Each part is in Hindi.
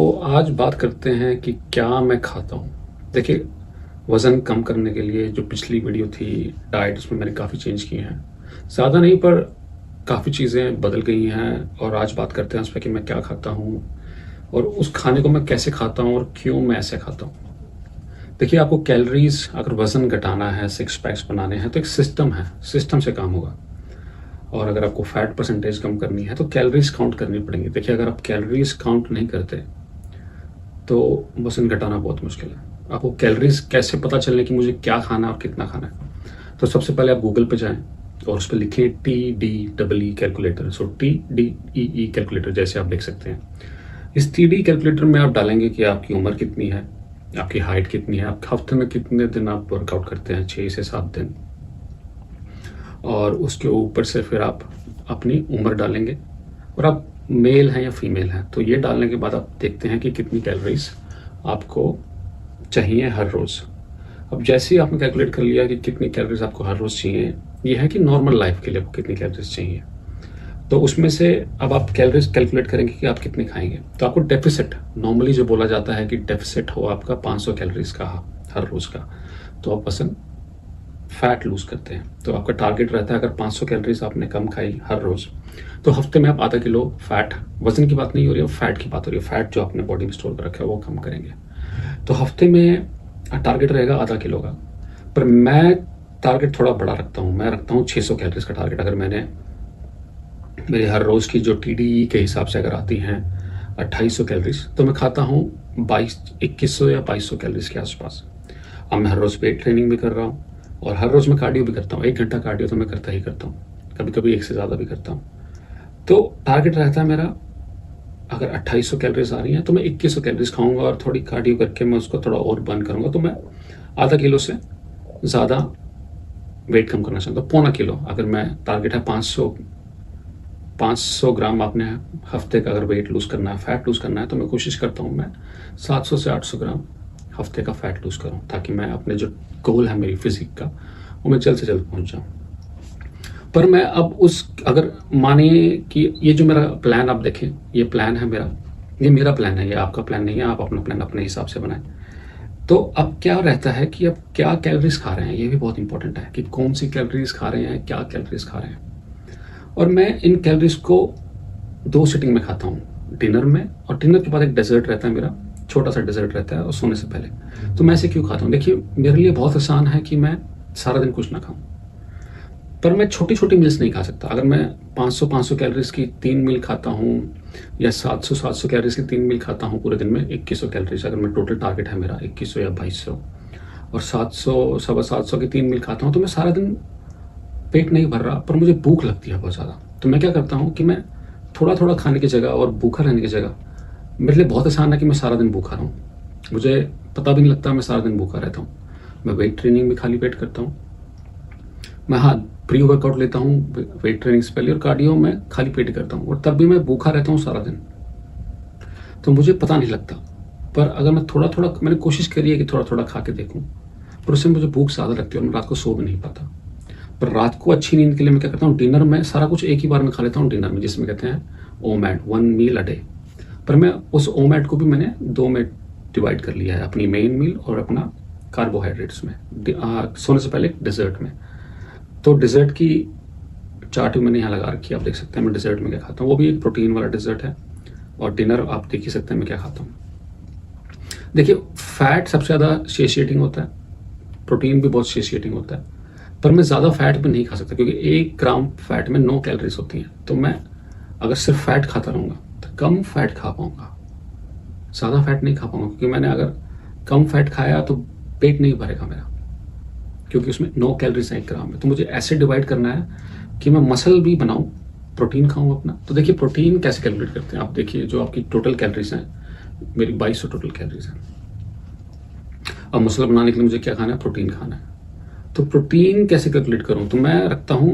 तो आज बात करते हैं कि क्या मैं खाता हूँ। देखिए, वज़न कम करने के लिए जो पिछली वीडियो थी डाइट, उसमें मैंने काफ़ी चेंज किए हैं। ज़्यादा नहीं, पर काफ़ी चीज़ें बदल गई हैं और आज बात करते हैं उस पे कि मैं क्या खाता हूँ और उस खाने को मैं कैसे खाता हूँ और क्यों मैं ऐसे खाता हूँ। देखिए, आपको कैलोरीज़ अगर वज़न घटाना है, सिक्स पैक्स बनाने हैं, तो एक सिस्टम है, सिस्टम से काम होगा। और अगर आपको फैट परसेंटेज कम करनी है तो कैलोरीज़ काउंट करनी पड़ेंगी। देखिए, अगर आप कैलोरीज़ काउंट नहीं करते तो वज़न घटाना बहुत मुश्किल है। आपको कैलोरीज़ कैसे पता चलने कि मुझे क्या खाना है और कितना खाना है? तो सबसे पहले आप गूगल पे जाएँ और उस पे लिखिए TDEE कैलकुलेटर। सो TDEE कैलकुलेटर जैसे आप लिख सकते हैं। इस TDEE कैलकुलेटर में आप डालेंगे कि आपकी उम्र कितनी है, आपकी हाइट कितनी है, आप हफ्ते में कितने दिन आप वर्कआउट करते हैं, 6 से 7 दिन, और उसके ऊपर से फिर आप अपनी उम्र डालेंगे और आप मेल हैं या फीमेल हैं। तो ये डालने के बाद आप देखते हैं कि कितनी कैलोरीज आपको चाहिए हर रोज़। अब जैसे ही आपने कैलकुलेट कर लिया कि कितनी कैलोरीज आपको हर रोज़ चाहिए, ये है कि नॉर्मल लाइफ के लिए आपको कितनी कैलोरीज चाहिए, तो उसमें से अब आप कैलोरीज कैलकुलेट करेंगे कि आप कितने खाएंगे। तो आपको डेफिसिट, नॉर्मली जो बोला जाता है कि डेफिसिट हो आपका 500 कैलोरीज का हर रोज़ का, तो आप वज़न फैट लूज़ करते हैं। तो आपका टारगेट रहता है, अगर 500 कैलोरीज आपने कम खाई हर रोज़, तो हफ्ते में आप आधा किलो फैट, वज़न की बात नहीं हो रही है, फैट की बात हो रही है, फैट जो आपने बॉडी में स्टोर कर रखा है वो कम करेंगे। तो हफ्ते में टारगेट रहेगा आधा किलो का, पर मैं टारगेट थोड़ा बड़ा रखता हूँ। मैं रखता हूँ 600 कैलोरीज का टारगेट। अगर मैंने मेरे हर रोज़ की जो TDE के हिसाब से अगर आती हैं 2800 कैलोरीज, तो मैं खाता हूँ 2100 या 2200 कैलोरीज के आसपास। अब मैं हर रोज़ वेट ट्रेनिंग भी कर रहा हूँ और हर रोज़ मैं कार्डियो भी करता हूँ। 1 घंटा कार्डियो तो मैं करता ही करता हूँ, कभी कभी 1 से ज़्यादा भी करता हूँ। तो टारगेट रहता है मेरा, अगर 2800 कैलोरीज आ रही हैं तो मैं 2100 कैलोरीज खाऊंगा और थोड़ी कार्डियो करके मैं उसको थोड़ा और बर्न करूंगा, तो मैं आधा किलो से ज़्यादा वेट कम करना चाहता हूँ, 0.25 किलो। अगर मैं टारगेट है 500 ग्राम आपने हफ्ते का अगर वेट लूज़ करना है, फैट लूज़ करना है, तो मैं कोशिश करता हूँ मैं 700 से 800 ग्राम हफ्ते का फैट लूज़ करूँ, ताकि मैं अपने जो गोल है मेरी फिजिक का, वो मैं जल्द से जल्द पहुँच जाऊँ। पर मैं अब अगर मानिए कि ये जो मेरा प्लान आप देखें, ये प्लान है मेरा, ये मेरा प्लान है, ये आपका प्लान नहीं है, आप अपना प्लान अपने हिसाब से बनाएं। तो अब क्या रहता है कि अब क्या कैलोरीज खा रहे हैं, ये भी बहुत इंपॉर्टेंट है कि कौन सी कैलोरीज खा रहे हैं, क्या कैलोरीज खा रहे हैं। और मैं इन कैलोरीज को 2 सिटिंग में खाता हूँ, डिनर में, और डिनर के बाद एक डेजर्ट रहता है मेरा, छोटा सा डेजर्ट रहता है, और सोने से पहले। तो मैं ऐसे क्यों खाता हूँ? देखिए, मेरे लिए बहुत आसान है कि मैं सारा दिन कुछ ना खाऊं, पर मैं छोटी छोटी मील्स नहीं खा सकता। अगर मैं 500 कैलोरीज की 3 मील खाता हूँ या 700 कैलोरीज की 3 मील खाता हूँ पूरे दिन में, 2100 कैलोरीज अगर मैं टोटल टारगेट है मेरा 2100 या 2200, और 700 की 3 मील खाता हूँ, तो मैं सारा दिन पेट नहीं भर रहा, पर मुझे भूख लगती है बहुत ज़्यादा। तो मैं क्या करता हूँ कि मैं थोड़ा थोड़ा खाने की जगह और भूखा रहने की जगह, मेरे लिए बहुत आसान है कि मैं सारा दिन भूखा रहूँ, मुझे पता भी नहीं लगता मैं सारा दिन भूखा रहता हूँ। मैं वेट ट्रेनिंग भी खाली पेट करता हूँ, मैं हाँ प्री वर्कआउट लेता हूँ वेट ट्रेनिंग से पहले, और कार्डियो मैं खाली पेट करता हूँ, और तब भी मैं भूखा रहता हूँ सारा दिन, तो मुझे पता नहीं लगता। पर अगर मैं थोड़ा थोड़ा, मैंने कोशिश करी है कि थोड़ा थोड़ा खा के देखूँ, पर उससे मुझे भूख ज़्यादा लगती है और मैं रात को सो भी नहीं पाता। पर रात को अच्छी नींद के लिए मैं क्या करता हूँ, डिनर में सारा कुछ एक ही बार में खा लेता हूँ डिनर में, जिसमें कहते हैं OMAD, 1 मील अ डे। पर मैं उस OMAD को भी मैंने 2 में डिवाइड कर लिया है, अपनी मेन मील और अपना कार्बोहाइड्रेट्स में, सोने से पहले डिजर्ट में। तो डिज़र्ट की चार्ट भी मैंने यहाँ लगा रखी है, आप देख सकते हैं मैं डिज़र्ट में क्या खाता हूँ, वो भी एक प्रोटीन वाला डिज़र्ट है। और डिनर आप देख ही सकते हैं मैं क्या खाता हूँ। देखिए, फैट सबसे ज़्यादा सेशिएटिंग होता है, प्रोटीन भी बहुत सेशिएटिंग होता है, पर मैं ज़्यादा फैट भी नहीं खा सकता, क्योंकि 1 ग्राम फैट में 9 कैलोरीज होती हैं। तो मैं अगर सिर्फ फैट खाता रहूँगा तो कम फैट खा पाऊँगा, ज़्यादा फैट नहीं खा पाऊँगा, क्योंकि मैंने अगर कम फैट खाया तो पेट नहीं भरेगा मेरा, क्योंकि उसमें 9 कैलोरीज हैं 1 ग्राम में। तो मुझे ऐसे डिवाइड करना है कि मैं मसल भी बनाऊं, प्रोटीन खाऊं अपना। तो देखिए, प्रोटीन कैसे कैलकुलेट करते हैं, आप देखिए जो आपकी टोटल कैलोरीज हैं, मेरी 2200 टोटल कैलोरीज हैं। अब मसल बनाने के लिए मुझे क्या खाना है, प्रोटीन खाना है। तो प्रोटीन कैसे कैलकुलेट करूं, तो मैं रखता हूं,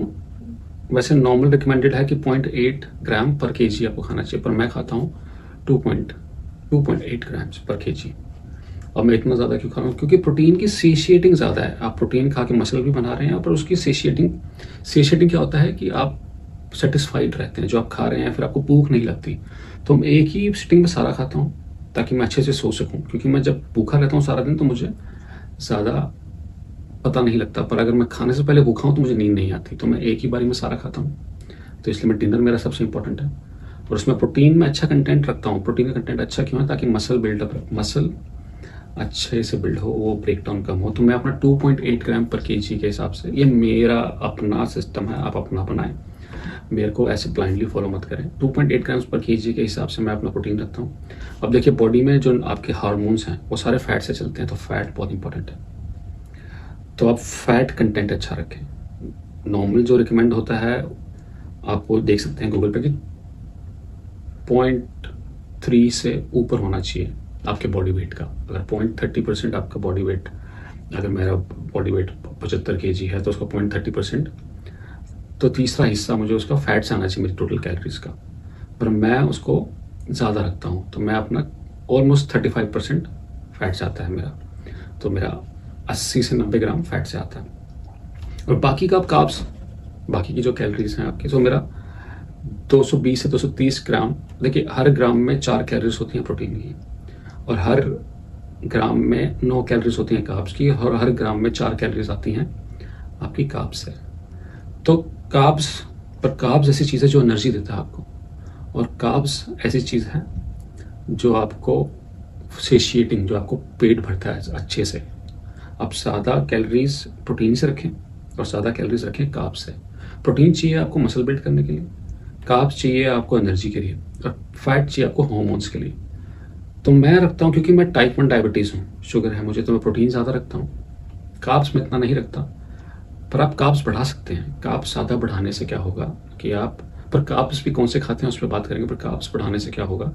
वैसे नॉर्मल रिकमेंडेड है कि 0.8 ग्राम पर केजी आपको खाना चाहिए, पर मैं खाता हूँ 2.8 ग्राम पर केजी। अब मैं इतना ज़्यादा क्यों खा रहा हूँ, क्योंकि प्रोटीन की सेशिएटिंग ज़्यादा है। आप प्रोटीन खा के मसल भी बना रहे हैं, पर उसकी सेशिएटिंग क्या होता है कि आप सेटिस्फाइड रहते हैं जो आप खा रहे हैं, फिर आपको भूख नहीं लगती। तो मैं एक ही सिटिंग में सारा खाता हूँ, ताकि मैं अच्छे से सो सकूं, क्योंकि मैं जब भूखा रहता हूँ सारा दिन तो मुझे ज़्यादा पता नहीं लगता, पर अगर मैं खाने से पहले भूखा हूँ तो मुझे नींद नहीं आती, तो मैं एक ही बारी में सारा खाता हूँ। तो इसलिए मैं डिनर मेरा सबसे इंपॉर्टेंट है, और उसमें प्रोटीन में अच्छा कंटेंट रखता हूँ। प्रोटीन का कंटेंट अच्छा क्यों है? ताकि मसल अच्छे से बिल्ड हो, वो ब्रेक डाउन कम हो। तो मैं अपना 2.8 ग्राम पर केजी के हिसाब से, ये मेरा अपना सिस्टम है, आप अपना बनाएं, मेरे को ऐसे ब्लाइंडली फॉलो मत करें। 2.8 ग्राम्स पर केजी के हिसाब से मैं अपना प्रोटीन रखता हूँ। अब देखिए, बॉडी में जो आपके हार्मोन्स हैं वो सारे फैट से चलते हैं, तो फैट बहुत इंपॉर्टेंट है। तो आप फैट कंटेंट अच्छा रखें। नॉर्मल जो रिकमेंड होता है, आप वो देख सकते हैं गूगल पे, कि 0.3 से ऊपर होना चाहिए आपके बॉडी वेट का। अगर 0.30% आपका बॉडी वेट, अगर मेरा बॉडी वेट 75 kg है तो उसका 0.30%, तो तीसरा हिस्सा मुझे उसका फैट से आना चाहिए मेरी टोटल कैलोरीज का, पर मैं उसको ज़्यादा रखता हूँ, तो मैं अपना ऑलमोस्ट 35% फैट से आता है मेरा, तो मेरा 80 से 90 ग्राम फैट से आता है। और बाकी का आप कार्ब्स, बाकी की जो कैलोरीज हैं आपकी, तो मेरा 220 से 230 ग्राम। देखिए, हर ग्राम में 4 कैलोरीज होती हैं प्रोटीन की, और हर ग्राम में 9 कैलोरीज होती हैं कार्ब्स की, और हर ग्राम में 4 कैलोरीज आती हैं आपकी कार्ब्स से। तो कार्ब्स ऐसी चीज़ है जो एनर्जी देता है आपको, और कार्ब्स ऐसी चीज़ है जो आपको सेशिएटिंग, जो आपको पेट भरता है अच्छे से। आप ज़्यादा कैलोरीज प्रोटीन से रखें और ज़्यादा कैलोरीज रखें कार्ब्स से। प्रोटीन चाहिए आपको मसल बिल्ड करने के लिए, कार्ब्स चाहिए आपको एनर्जी के लिए, और फैट चाहिए आपको हार्मोन्स के लिए। तो मैं रखता हूँ, क्योंकि मैं टाइप 1 डायबिटीज़ हूँ, शुगर है मुझे, तो मैं प्रोटीन ज़्यादा रखता हूँ, कार्ब्स में इतना नहीं रखता। पर आप कार्ब्स बढ़ा सकते हैं। कार्ब्स ज़्यादा बढ़ाने से क्या होगा कि आप, पर कार्ब्स भी कौन से खाते हैं उस पर बात करेंगे, पर कार्ब्स बढ़ाने से क्या होगा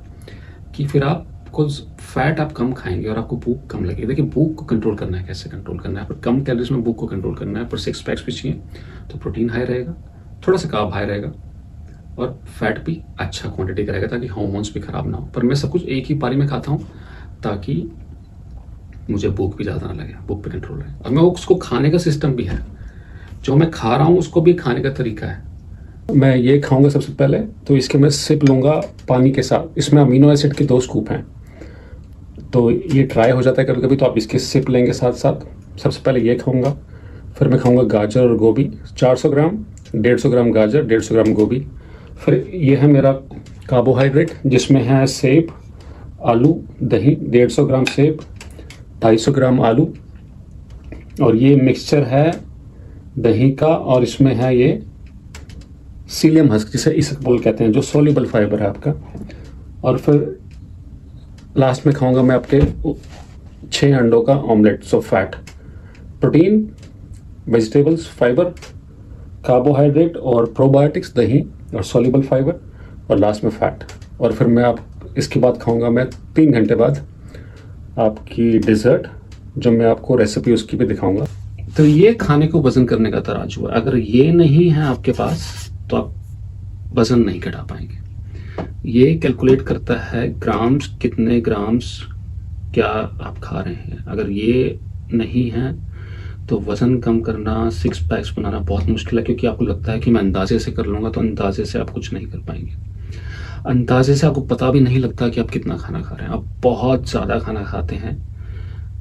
कि फिर आपको फैट आप कम खाएंगे और आपको भूख कम लगेगी। देखिए, भूख को कंट्रोल करना है, कैसे कंट्रोल करना है, पर कम कैलोरीज में भूख को कंट्रोल करना है, पर 6 पैक्स भी चाहिए, तो प्रोटीन हाई रहेगा, थोड़ा सा कार्ब हाई रहेगा, और फैट भी अच्छा क्वांटिटी का रहेगा, ताकि हार्मोन्स भी ख़राब ना हो। पर मैं सब कुछ एक ही पारी में खाता हूँ, ताकि मुझे भूख भी ज़्यादा ना लगे, भूख पे कंट्रोल रहे। और मैं उसको खाने का सिस्टम भी है, जो मैं खा रहा हूँ उसको भी खाने का तरीका है। मैं ये खाऊंगा सबसे पहले, तो इसके मैं सिप लूँगा पानी के साथ। इसमें अमीनो एसिड के 2 स्कूप हैं, तो ये ट्राई हो जाता है कभी कभी, तो आप इसके सिप लेंगे साथ साथ। सबसे पहले ये खाऊंगा, फिर मैं खाऊंगा गाजर और गोभी 400 ग्राम, 150 ग्राम गाजर, 150 ग्राम गोभी। फिर ये है मेरा कार्बोहाइड्रेट, जिसमें है सेब, आलू, दही, 150 ग्राम सेब, 250 ग्राम आलू, और ये मिक्सचर है दही का, और इसमें है ये सीलियम हस्क, जिसे इसबगोल कहते हैं, जो सोल्यूबल फाइबर है आपका। और फिर लास्ट में खाऊंगा मैं आपके 6 अंडों का omelette. So fat, protein, vegetables, fibre, carbohydrate और प्रोबायोटिक्स, दही और सोल्यूबल फाइबर, और लास्ट में फैट। और फिर मैं इसके बाद खाऊंगा मैं 3 घंटे बाद आपकी डिज़र्ट, जो मैं आपको रेसिपी उसकी भी दिखाऊंगा। तो ये खाने को वज़न करने का तराजू है। अगर ये नहीं है आपके पास तो आप वज़न नहीं घटा पाएंगे। ये कैलकुलेट करता है ग्राम्स, कितने ग्राम्स क्या आप खा रहे हैं। अगर ये नहीं है तो वज़न कम करना, 6 पैक्स बनाना बहुत मुश्किल है, क्योंकि आपको लगता है कि मैं अंदाजे से कर लूँगा, तो अंदाजे से आप कुछ नहीं कर पाएंगे। अंदाजे से आपको पता भी नहीं लगता कि आप कितना खाना खा रहे हैं। आप बहुत ज़्यादा खाना खाते हैं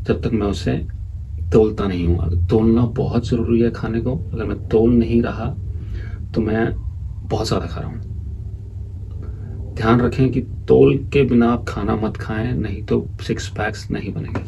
जब तक मैं उसे तोलता नहीं हूँ। तोलना बहुत ज़रूरी है खाने को। अगर मैं तोल नहीं रहा तो मैं बहुत ज़्यादा खा रहा हूँ। ध्यान रखें कि तोल के बिना आप खाना मत खाएं, नहीं तो 6 पैक्स नहीं बनेंगे।